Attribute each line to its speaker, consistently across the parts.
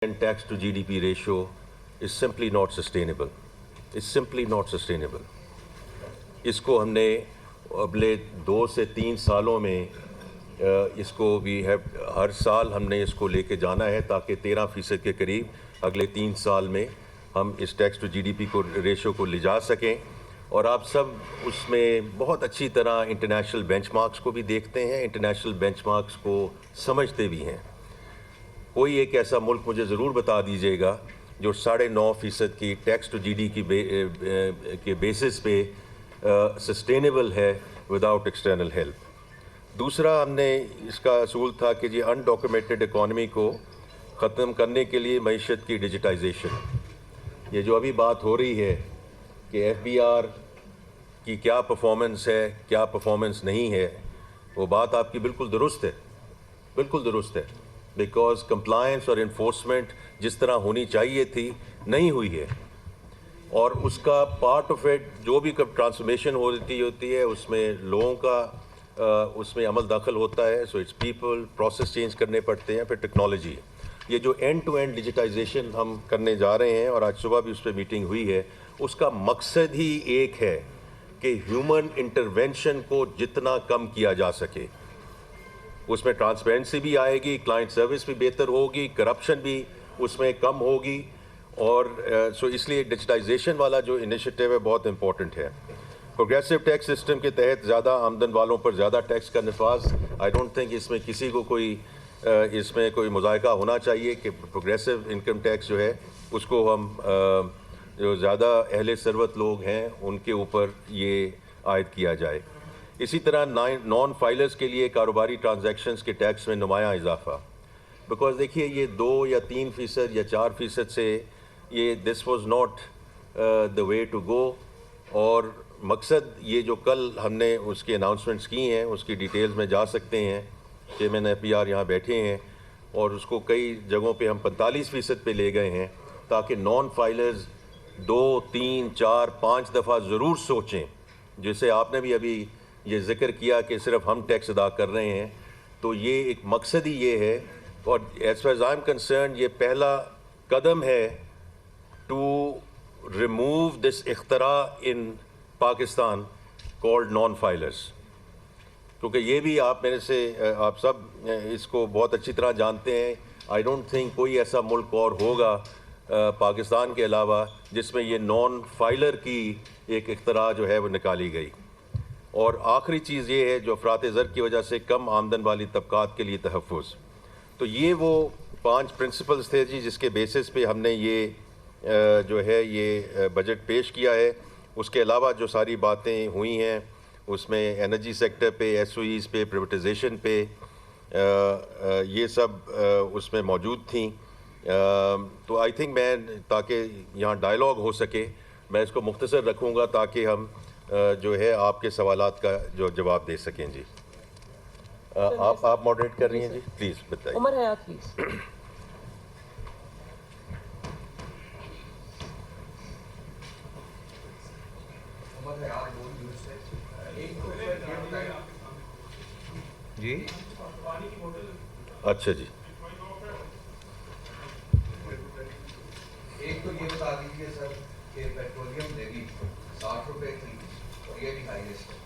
Speaker 1: tax to GDP ratio is simply not sustainable. It's simply not sustainable. इसको हमने अगले 2 से 3 सालों में इसको हर साल हमने इसको लेके जाना है ताकि 13% के करीब अगले 3 साल में हम इस टैक्स टू जीडीपी को रेशो को ले जा सकें। और आप सब उसमें बहुत अच्छी तरह इंटरनेशनल बेंचमार्क्स को भी देखते हैं, इंटरनेशनल बेंचमार्क्स को समझते भी हैं। कोई एक ऐसा मुल्क मुझे ज़रूर बता दीजिएगा जो 9.5% की टैक्स टू जीडीपी के बेसिस पे सस्टेनेबल है विदाउट एक्सटर्नल हेल्प। दूसरा, हमने इसका असूल था कि जी अनडॉक्यूमेंटेड इकॉनमी को ख़त्म करने के लिए मईशत की डिजिटाइजेशन, ये जो अभी बात हो रही है कि एफबीआर की क्या परफॉर्मेंस है, क्या परफॉर्मेंस नहीं है, वो बात आपकी बिल्कुल दुरुस्त है, बिल्कुल दुरुस्त है। बिकॉज कंप्लायंस और इन्फोर्समेंट जिस तरह होनी चाहिए थी नहीं हुई है, और उसका पार्ट ऑफ इट जो भी ट्रांसफॉर्मेशन होती है उसमें लोगों का उसमें अमल दाखिल होता है। So it's people, process change करने पड़ते हैं, फिर टेक्नोलॉजी। ये जो एंड टू एंड डिजिटाइजेशन हम करने जा रहे हैं और आज सुबह भी उस पर मीटिंग हुई है, उसका मकसद ही एक है कि ह्यूमन इंटरवेंशन को जितना कम किया जा सके, उसमें ट्रांसपेरेंसी भी आएगी, क्लाइंट सर्विस भी बेहतर होगी, करप्शन भी उसमें कम होगी। और सो इसलिए डिजिटाइजेशन वाला जो इनिशिएटिव है बहुत इंपॉर्टेंट है। प्रोग्रेसिव टैक्स सिस्टम के तहत ज़्यादा आमदन वालों पर ज़्यादा टैक्स का नफाज, आई डोंट थिंक इसमें किसी को कोई इसमें कोई मुज़ायका होना चाहिए कि प्रोग्रेसिव इनकम टैक्स जो है उसको हम जो ज़्यादा अहले सरवत लोग हैं उनके ऊपर ये आयद किया जाए। इसी तरह नॉन फाइलर्स के लिए कारोबारी ट्रांजैक्शंस के टैक्स में नुमायाँ इजाफा। बिकॉज देखिए ये 2 या 3% या 4% से ये this was not the way to go. और मकसद ये जो कल हमने उसकी अनाउंसमेंट्स की हैं उसकी डिटेल्स में जा सकते हैं। चेयरमैन एफबीआर यहाँ बैठे हैं और उसको कई जगहों पे हम 45% पे ले गए हैं ताकि नॉन फाइलर्स 2, 3, 4, 5 दफ़ा ज़रूर सोचें। जैसे आपने भी अभी ये जिक्र किया कि सिर्फ हम टैक्स अदा कर रहे हैं, तो ये एक मकसद ही ये है। और as far as I am concern ये पहला कदम है टू रिमूव दिस इख्तरा in Pakistan called non filers. क्योंकि ये भी आप मेरे से आप सब इसको बहुत अच्छी तरह जानते हैं। आई डोंट थिंक कोई ऐसा मुल्क और होगा पाकिस्तान के अलावा जिसमें ये नॉन फाइलर की एक इख्तरा जो है वो निकाली गई। और आखिरी चीज़ ये है जो अफरात ज़र की वजह से कम आमदन वाली तबकात के लिए तहफ़्फ़ुज़। तो ये वो 5 प्रिंसिपल्स थे जी जिसके बेसिस पे हमने ये जो है ये बजट पेश किया है। उसके अलावा जो सारी बातें हुई हैं उसमें एनर्जी सेक्टर पे, एसओईज़ पे, प्राइवेटाइजेशन पे ये सब उसमें मौजूद थी। तो आई थिंक मैं ताकि यहाँ डायलॉग हो सके मैं इसको मुख्तसर रखूँगा ताकि हम जो है आपके सवालात का जो जवाब दे सकें जी। आप मॉडरेट कर रही हैं जी, प्लीज़ बताइए।
Speaker 2: उमर हयात प्लीज़।
Speaker 1: जी अच्छा जी,
Speaker 3: एक तो ये बता दीजिए सर कि पेट्रोलियम लेवी 60 रुपए थी और ये भी हाईएस्ट है,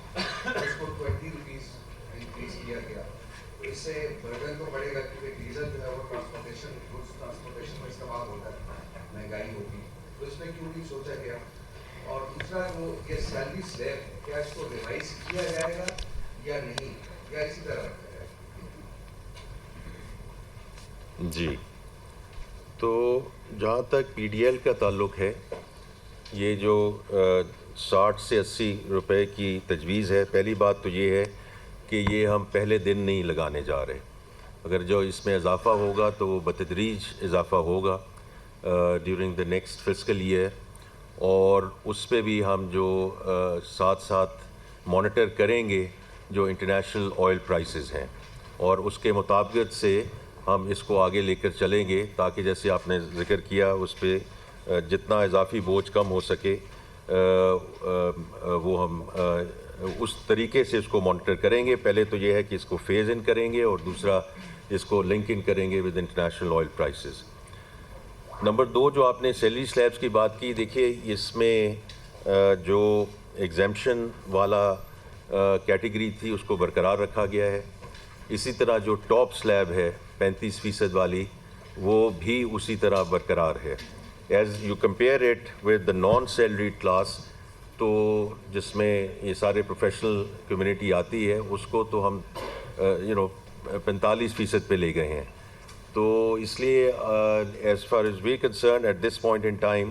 Speaker 3: उसको 20 रुपीज़ इंक्रीज किया गया। तो इससे बर्डन तो बढ़ेगा क्योंकि डीजल जो है वो ट्रांसपोर्टेशन में इस्तेमाल होता है, महंगाई होगी, तो इसमें क्यों नहीं सोचा गया। और दूसरा वो ये सैलरी स्लैब क्या इसको रिवाइज किया जाएगा या नहीं, या इसी तरह रखा जाएगा।
Speaker 1: जी तो जहाँ तक पीडीएल का ताल्लुक़ है, ये जो 60 से 80 रुपए की तजवीज़ है, पहली बात तो ये है कि ये हम पहले दिन नहीं लगाने जा रहे। अगर जो इसमें इजाफ़ा होगा तो वो बतदरीज इजाफ़ा होगा during the next fiscal year. और उस पे भी हम जो साथ साथ मॉनिटर करेंगे जो इंटरनेशनल ऑयल प्राइसेस हैं, और उसके मुताबिक से हम इसको आगे लेकर चलेंगे ताकि जैसे आपने ज़िक्र किया उस पर जितना इजाफी बोझ कम हो सके वो हम उस तरीके से इसको मॉनिटर करेंगे। पहले तो ये है कि इसको फेज़ इन करेंगे और दूसरा इसको लिंक इन करेंगे with international oil prices. Number 2 جو آپ نے سیلری سلیبس کی بات کی، دیکھیے اس میں جو ایگزیمپشن والا کیٹیگری تھی اس کو برقرار رکھا گیا ہے. اسی طرح جو ٹاپ سلیب ہے 35% والی وہ بھی اسی طرح برقرار ہے. As you compare it with the naan salaried class, تو جس میں یہ سارے پروفیشنل کمیونٹی آتی ہے، اس کو تو ہم 45% پہ لے گئے ہیں. تو اس لیے as far as we concern at this point in time,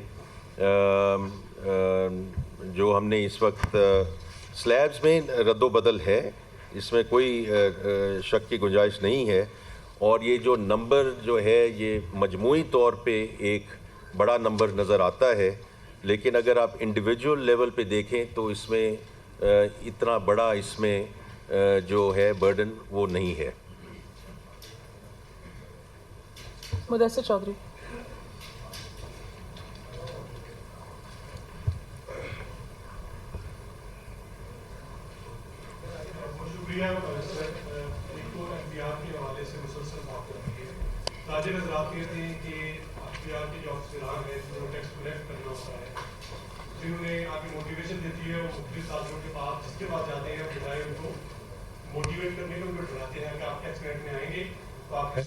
Speaker 1: جو ہم نے اس وقت سلیبس میں رد و بدل ہے، اس میں کوئی شک کی گنجائش نہیں ہے. اور یہ جو نمبر جو ہے یہ مجموعی طور پہ ایک بڑا نمبر نظر آتا ہے، لیکن اگر آپ انڈیویجول لیول پہ دیکھیں تو اس میں اتنا بڑا اس میں جو ہے برڈن وہ نہیں ہے.
Speaker 2: مدثر چودھری.
Speaker 4: شکریہ سر. ایک تو ایف بی آر کے حوالے سے مسلسل بات کرتی ہے. تاجر حضرات کہتے ہیں کہ ایف بی آر کے جو افسران ہیں جو ٹیکس کلیکٹ کرنا ہوتا ہے، جنہوں نے آگے موٹیویشن دیتی ہے، وہ مختلف سازشوں کے بعد جس کے بعد جاتے ہیں بجائے ان کو موٹیویٹ کرنے کے ان کو ڈراتے ہیں کہ آپ ٹیکس نیٹ میں آئیں گے تو آپ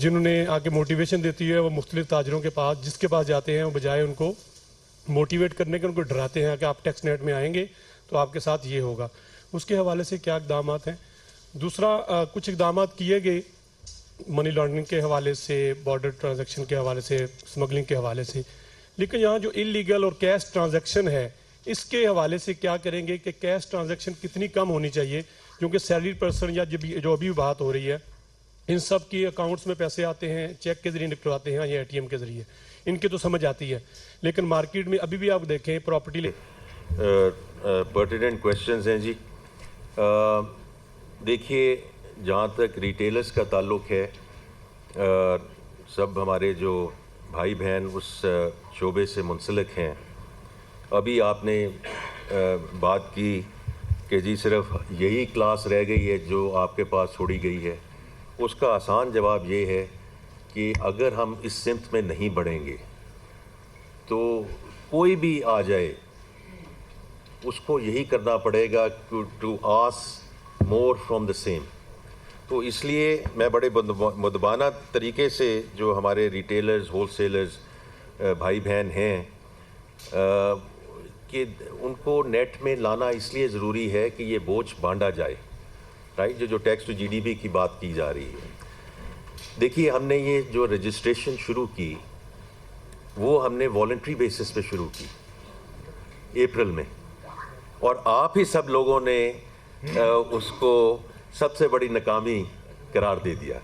Speaker 4: جنہوں نے آگے موٹیویشن دیتی ہے وہ مختلف تاجروں کے پاس جس کے پاس جاتے ہیں وہ بجائے ان کو موٹیویٹ کرنے کے ان کو ڈراتے ہیں کہ آپ ٹیکس نیٹ میں آئیں گے تو آپ کے ساتھ یہ ہوگا. اس کے حوالے سے کیا اقدامات ہیں؟ دوسرا، کچھ اقدامات کیے گئے منی لانڈرنگ کے حوالے سے، بارڈر ٹرانزیکشن کے حوالے سے، اسمگلنگ کے حوالے سے، لیکن یہاں جو انلیگل اور کیش ٹرانزیکشن ہے اس کے حوالے سے کیا کریں گے کہ کیش ٹرانزیکشن کتنی کم ہونی چاہیے؟ کیونکہ سیلری پرسن یا جو ابھی بات ہو رہی ہے، ان سب کی اکاؤنٹس میں پیسے آتے ہیں، چیک کے ذریعے نکلواتے ہیں یا اے ٹی ایم کے ذریعے، ان کی تو سمجھ آتی ہے، لیکن مارکیٹ میں ابھی بھی آپ دیکھیں پراپرٹی
Speaker 1: پرٹیننٹ کویشچنز ہیں جی. دیکھیے جہاں تک ریٹیلرز کا تعلق ہے، سب ہمارے جو بھائی بہن اس شعبے سے منسلک ہیں. ابھی آپ نے بات کی کہ جی صرف یہی کلاس رہ گئی ہے جو آپ کے پاس چھوڑی گئی ہے. اس کا آسان جواب یہ ہے کہ اگر ہم اس سمت میں نہیں بڑھیں گے تو کوئی بھی آ جائے اس کو یہی کرنا پڑے گا to ask more from the same. تو اس لیے میں بڑے مدبانہ طریقے سے جو ہمارے ریٹیلرز، ہول سیلرز بھائی بہن ہیں کہ ان کو نیٹ میں لانا اس لیے ضروری ہے کہ یہ بوجھ بانٹا جائے، رائٹ. جو tax to G D P کی بات کی جا رہی ہے، دیکھیے ہم نے یہ جو رجسٹریشن شروع کی وہ ہم نے والنٹری بیسس پہ شروع کی اپریل میں، اور آپ ہی سب لوگوں نے اس کو سب سے بڑی ناکامی قرار دے دیا.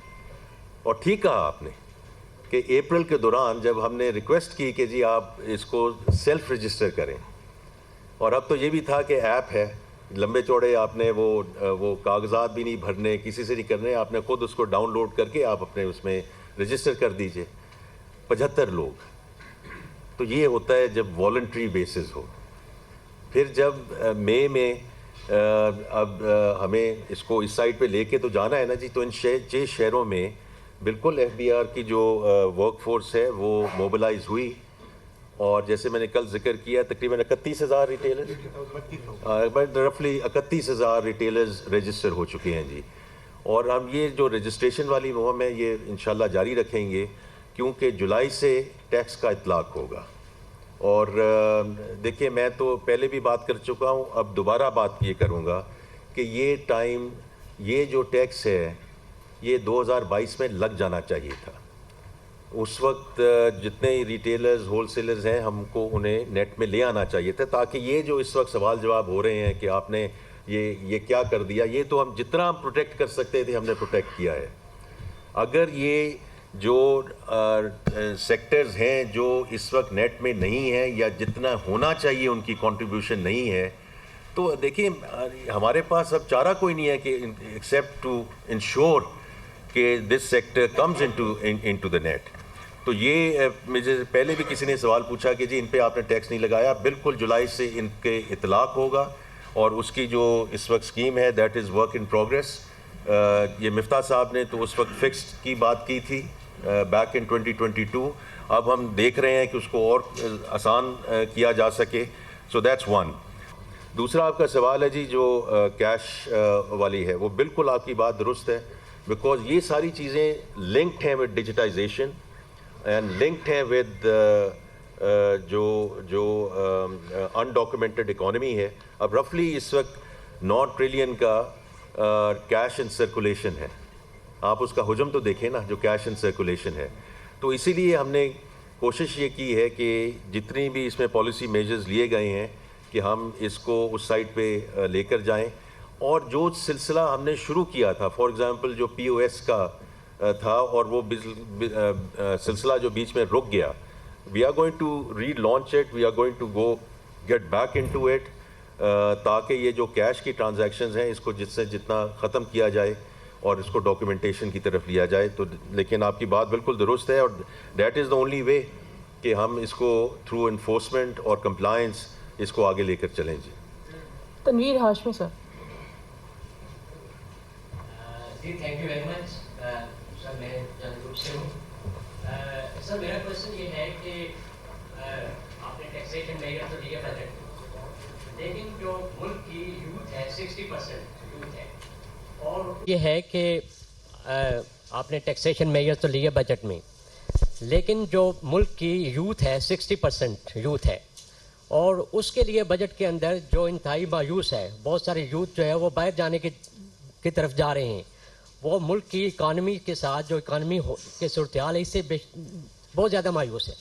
Speaker 1: اور ٹھیک کہا آپ نے کہ اپریل کے دوران جب ہم نے ریکویسٹ کی کہ جی آپ اس کو سیلف رجسٹر کریں، اور اب تو یہ بھی تھا کہ ایپ ہے، لمبے چوڑے آپ نے وہ کاغذات بھی نہیں بھرنے، کسی سے نہیں کرنے، آپ نے خود اس کو ڈاؤن لوڈ کر کے آپ اپنے اس میں رجسٹر کر دیجئے. 75 لوگ. تو یہ ہوتا ہے جب والنٹری بیسز ہو. پھر جب مئی میں اب ہمیں اس کو اس سائٹ پہ لے کے تو جانا ہے نا جی، تو ان 6 شہروں میں بالکل ایف بی آر کی جو ورک فورس ہے وہ موبلائز ہوئی، اور جیسے میں نے کل ذکر کیا تقریباً 31,000 ریٹیلرز، رفلی 31,000 ریٹیلرز رجسٹر ہو چکے ہیں جی. اور ہم یہ جو رجسٹریشن والی مہم ہے یہ انشاءاللہ جاری رکھیں گے، کیونکہ جولائی سے ٹیکس کا اطلاق ہوگا. اور دیکھیں میں تو پہلے بھی بات کر چکا ہوں، اب دوبارہ بات یہ کروں گا کہ یہ ٹائم، یہ جو ٹیکس ہے یہ 2022 میں لگ جانا چاہیے تھا. اس وقت جتنے ریٹیلرز، ہول سیلرز ہیں ہم کو انہیں نیٹ میں لے آنا چاہیے تھا، تاکہ یہ جو اس وقت سوال جواب ہو رہے ہیں کہ آپ نے یہ کیا کر دیا، یہ تو ہم جتنا ہم پروٹیکٹ کر سکتے تھے ہم نے پروٹیکٹ کیا ہے. اگر یہ جو سیکٹرز ہیں جو اس وقت نیٹ میں نہیں ہیں یا جتنا ہونا چاہیے ان کی کنٹریبیوشن نہیں ہے، تو دیکھیں ہمارے پاس اب چارہ کوئی نہیں ہے کہ ایکسیپٹ ٹو انشور کہ this sector comes into the net. تو یہ مجھے پہلے بھی کسی نے سوال پوچھا کہ جی ان پہ آپ نے ٹیکس نہیں لگایا. بالکل جولائی سے ان کے اطلاق ہوگا، اور اس کی جو اس وقت اسکیم ہے that is work in progress. یہ مفتاح صاحب نے تو اس وقت فکسڈ کی بات کی تھی، बैक इन 2022. अब हम देख रहे हैं कि उसको और आसान किया जा सके. So that's one. दूसरा आपका सवाल है जी जो कैश वाली है, वो बिल्कुल आपकी बात दुरुस्त है, बिकॉज ये सारी चीज़ें लिंक्ड हैं विद डिजिटाइजेशन एंड लिंक्ड हैं विद जो अनडॉक्यूमेंटेड इकॉनमी है. अब रफली इस वक्त 9 ट्रिलियन का कैश इन सर्कुलेशन है. आप उसका हुजम तो देखें ना, जो कैश इन सर्कुलेशन है. तो इसीलिए हमने कोशिश ये की है कि जितनी भी इसमें पॉलिसी मेजर्स लिए गए हैं कि हम इसको उस साइड पे लेकर जाएं. और जो सिलसिला हमने शुरू किया था, फॉर एग्जांपल जो POS का था और वो सिलसिला जो बीच में रुक गया, we are going to relaunch it, we are going to go get back into it, ताकि ये जो कैश की ट्रांजैक्शंस हैं इसको जिससे जितना ख़त्म किया जाए और इसको डॉक्यूमेंटेशन की तरफ लिया जाए. तो लेकिन आपकी बात बिल्कुल दुरुस्त है, और that is the only way कि हम इसको थ्रू इन्फोर्समेंट और कंप्लायंस इसको आगे लेकर चलें. जी
Speaker 2: तनवीर हाशमी सर.
Speaker 5: जी thank you very much sir. मैं जनरूप से हूँ. सर मेरा क्वेश्चन ये है कि आपने टैक्सेशन मेजर तो दिया बजट, लेकिन जो मुल्क की यूथ है 60% यूथ है, और ये है कि आपने टैक्सेशन मेजर तो लिए बजट में, लेकिन जो मुल्क की यूथ है 60% यूथ है, और उसके लिए बजट के अंदर जो इंतहाई मायूस है, बहुत सारे यूथ जो है वो बाहर जाने की तरफ जा रहे हैं. वो मुल्क की इकानमी के साथ जो इकानमी के सूरत-ए-हाल है इससे बहुत ज़्यादा मायूस है.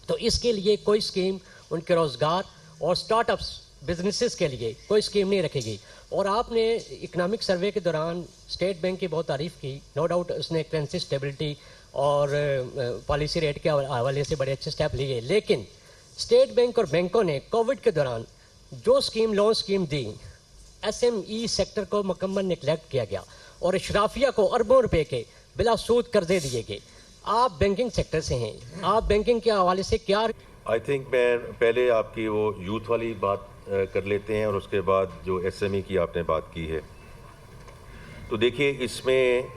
Speaker 5: तो इसके लिए कोई स्कीम उनके रोज़गार और स्टार्टअप्स बिजनेसेस के लिए कोई स्कीम नहीं रखी गई. और आपने इकनॉमिक सर्वे के दौरान स्टेट बैंक की बहुत तारीफ़ की, नो डाउट उसने करेंसी स्टेबिलिटी और पॉलिसी रेट के हवाले से बड़े अच्छे स्टेप लिए, लेकिन स्टेट बैंक और बैंकों ने कोविड के दौरान जो लोन स्कीम दी, SME सेक्टर को मुकम्मल निगलेक्ट किया गया और अशराफिया को अरबों रुपए के बिला सूद कर्जे दिए गए. आप बैंकिंग सेक्टर से हैं, आप बैंकिंग के हवाले से क्या?
Speaker 1: आई थिंक मैं पहले आपकी वो यूथ वाली बात कर लेते हैं और उसके बाद जो SME की आपने बात की है. तो देखिए इसमें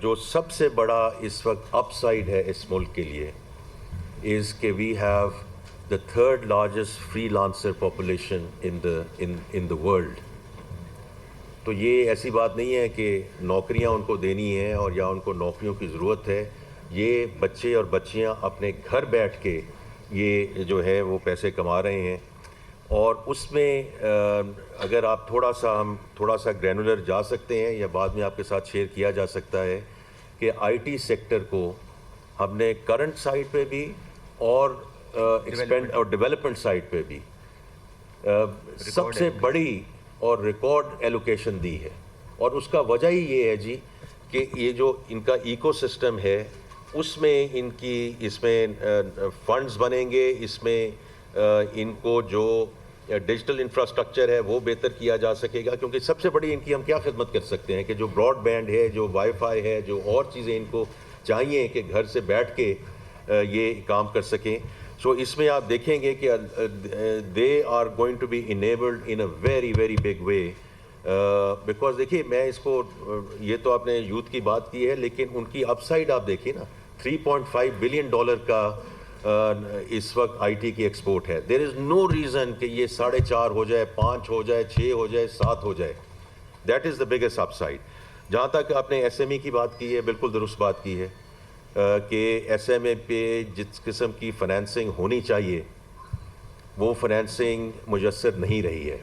Speaker 1: जो सबसे बड़ा इस वक्त अपसाइड है इस मुल्क के लिए इज़ कि we have the third largest freelancer population in the world. तो ये ऐसी बात नहीं है कि नौकरियां उनको देनी है और या उनको नौकरियों की ज़रूरत है. ये बच्चे और बच्चियां अपने घर बैठ के ये जो है वो पैसे कमा रहे हैं. और उसमें अगर आप हम थोड़ा सा ग्रैनुलर जा सकते हैं या बाद में आपके साथ शेयर किया जा सकता है कि IT सेक्टर को हमने करंट साइड पे भी और एक्सपेंड और डेवलपमेंट साइड पे भी सबसे बड़ी और रिकॉर्ड एलोकेशन दी है. और उसका वजह ही ये है जी कि ये जो इनका इकोसिस्टम है उसमें इसमें फंड्स बनेंगे, इसमें इनको जो डिजिटल इंफ्रास्ट्रक्चर है वो बेहतर किया जा सकेगा. क्योंकि सबसे बड़ी इनकी हम क्या खिदमत कर सकते हैं कि जो ब्रॉडबैंड है, जो वाईफाई है, जो और चीज़ें इनको चाहिए कि घर से बैठ के ये काम कर सकें. सो इसमें आप देखेंगे कि they are going to be enabled in a very very big way. Because देखिए मैं इसको ये तो आपने यूथ की बात की है, लेकिन उनकी अपसाइड आप देखिए ना, $3.5 बिलियन का इस वक्त IT की एक्सपोर्ट है. देयर इज़ नो रीज़न कि ये 4.5 हो जाए, 5 हो जाए, 6 हो जाए, 7 हो जाए. That is the biggest upside. जहाँ तक आपने SME की बात की है, बिल्कुल दुरुस्त बात की है कि SMA पे जिस किस्म की फ़ाइनेंसिंग होनी चाहिए वो फ़ाइनेंसिंग मुयस्सर नहीं रही है.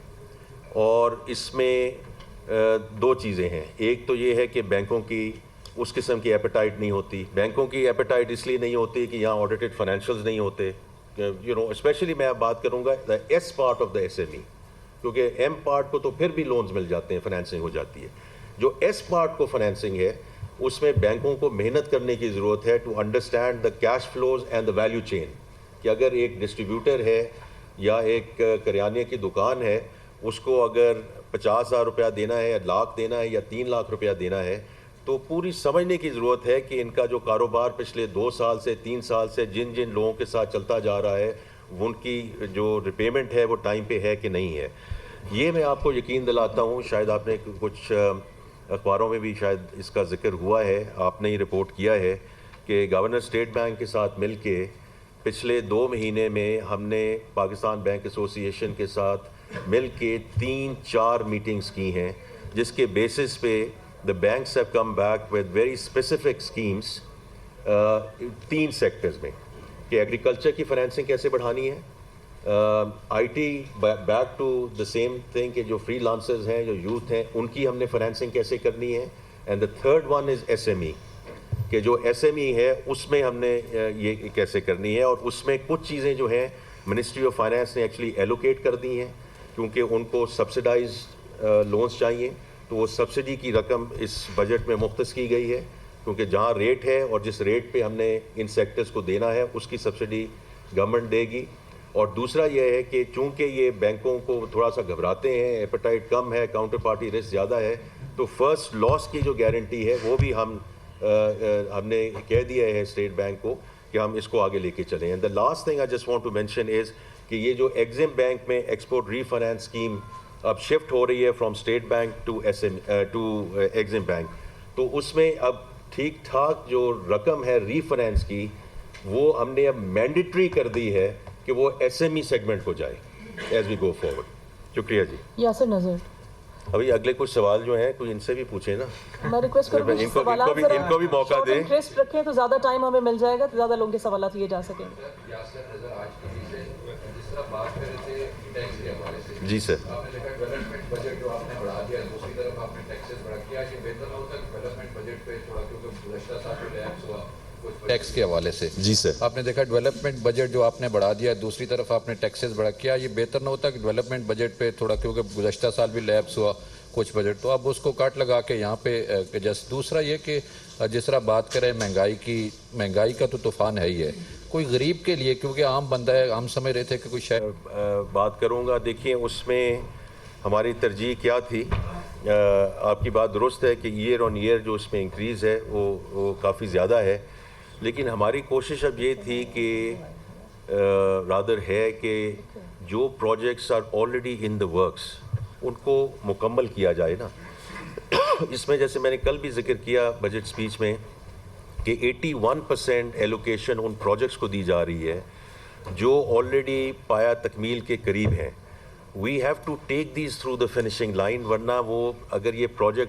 Speaker 1: और इसमें 2 चीज़ें हैं. एक तो ये है कि बैंकों की उस किस्म की एपेटाइट नहीं होती. बैंकों की एपेटाइट इसलिए नहीं होती कि यहाँ ऑडिटेड फाइनेंशियल्स नहीं होते. स्पेशली मैं अब बात करूँगा the S part of the SME, क्योंकि M पार्ट को तो फिर भी लोन्स मिल जाते हैं, फाइनेंसिंग हो जाती है. जो S पार्ट को फाइनेंसिंग है उसमें बैंकों को मेहनत करने की ज़रूरत है to understand the cash flows and the value chain. कि अगर एक डिस्ट्रीब्यूटर है या एक करियाने की दुकान है, उसको अगर 50,000 रुपया देना है, या लाख देना है, या 3 लाख रुपया देना है, तो पूरी समझने की ज़रूरत है कि इनका जो कारोबार पिछले 2 साल से 3 साल से जिन जिन लोगों के साथ चलता जा रहा है उनकी जो रिपेमेंट है वो टाइम पे है कि नहीं है. ये मैं आपको यकीन दिलाता हूँ. शायद आपने कुछ अखबारों में भी शायद इसका जिक्र हुआ है, आपने ही रिपोर्ट किया है کہ گورنر اسٹیٹ بینک کے ساتھ مل کے پچھلے 2 مہینے میں ہم نے پاکستان بینک ایسوسی ایشن کے ساتھ مل کے 3-4 میٹنگز کی ہیں، جس کے بیسس پہ the banks have come back with very specific schemes 3 sectors میں، کہ ایگریکلچر کی فائنینسنگ کیسے بڑھانی ہے، I T back to the same thing کہ جو فری لانسرز ہیں، جو یوتھ ہیں، ان کی ہم نے فائنینسنگ کیسے کرنی ہے، and the third one is S M E, کہ جو ایس ایم ای ہے اس میں ہم نے یہ کیسے کرنی ہے، اور اس میں کچھ چیزیں جو ہیں منسٹری آف فائنینس نے ایکچولی ایلوکیٹ کر دی ہیں، کیونکہ ان کو سبسڈائز لونز چاہیے، تو وہ سبسڈی کی رقم اس بجٹ میں مختص کی گئی ہے، کیونکہ جہاں ریٹ ہے اور جس ریٹ پہ ہم نے ان سیکٹرز کو دینا ہے اس کی سبسڈی گورنمنٹ دے گی۔ اور دوسرا یہ ہے کہ چونکہ یہ بینکوں کو تھوڑا سا گھبراتے ہیں، ایپیٹائٹ کم ہے، کاؤنٹر پارٹی رسک زیادہ ہے، تو فرسٹ لاس کی جو گارنٹی ہے وہ بھی ہم نے کہہ دیا ہے اسٹیٹ بینک کو کہ ہم اس کو آگے لے کے چلیں۔ And the last thing I just want to mention is کہ یہ جو ایگزم بینک میں ایکسپورٹ ری فائنانس اسکیم اب شفٹ ہو رہی ہے from state bank to EXIM bank, تو اس میں اب ٹھیک ٹھاک جو رقم ہے ری فائنانس کی وہ ہم نے اب مینڈیٹری کر دی ہے کہ وہ ایس ایم ای سیگمنٹ کو جائے ایز وی گو فارورڈ۔ شکریہ جی۔
Speaker 2: یاسر نظر،
Speaker 1: ابھی اگلے کچھ سوال جو ہیں کوئی ان سے بھی پوچھیں نا،
Speaker 2: میں ریکویسٹ کروں گی
Speaker 1: ان کو بھی موقع
Speaker 2: شارٹ
Speaker 1: دیں۔
Speaker 2: اینڈ کرسپ رکھیں تو زیادہ ٹائم ہمیں مل جائے گا، تو زیادہ لوگوں کے سوالات لیے جا سکیں گے۔
Speaker 3: یاسر نظر آج کی چیزیں جس طرح بات کر رہے تھے ٹیکس کے حوالے سے،
Speaker 1: جی سر۔
Speaker 3: آپ نے دیکھا ڈیولپمنٹ بجٹ جو آپ نے بڑھا دیا، دوسری طرف آپ نے ٹیکسز بڑھا کیا، یہ بہتر نہ ہوتا کہ ڈیولپمنٹ بجٹ پہ تھوڑا، کیونکہ گزشتہ سال جو لیپس ہوا
Speaker 6: ٹیکس کے حوالے سے
Speaker 1: جی سر،
Speaker 6: آپ نے دیکھا ڈیولپمنٹ بجٹ جو آپ نے بڑھا دیا، دوسری طرف آپ نے ٹیکسز بڑھا کیا، یہ بہتر نہ ہوتا کہ ڈیولپمنٹ بجٹ پہ تھوڑا، کیونکہ گزشتہ سال بھی لیپس ہوا کچھ بجٹ، تو اب اس کو کاٹ لگا کے یہاں پہ جس دوسرا یہ کہ جس طرح بات کریں مہنگائی کا تو طوفان ہے ہی ہے، کوئی غریب کے لیے، کیونکہ عام بندہ ہے، ہم سمجھ رہے تھے کہ کوئی شہر
Speaker 1: بات کروں گا۔ دیکھیں اس میں ہماری ترجیح کیا تھی، آپ کی بات درست ہے کہ ایئر آن ایئر جو اس میں انکریز ہے وہ کافی زیادہ ہے، لیکن ہماری کوشش اب یہ تھی کہ رادر ہے کہ جو projects are already in the works ان کو مکمل کیا جائے نا۔ اس میں جیسے میں نے کل بھی ذکر کیا بجٹ سپیچ میں کہ 81% ایلوکیشن ان پروجیکٹس کو دی جا رہی ہے جو آلریڈی پایا تکمیل کے قریب ہیں۔ We have to take these through the finishing line, ورنہ وہ اگر یہ پروجیکٹ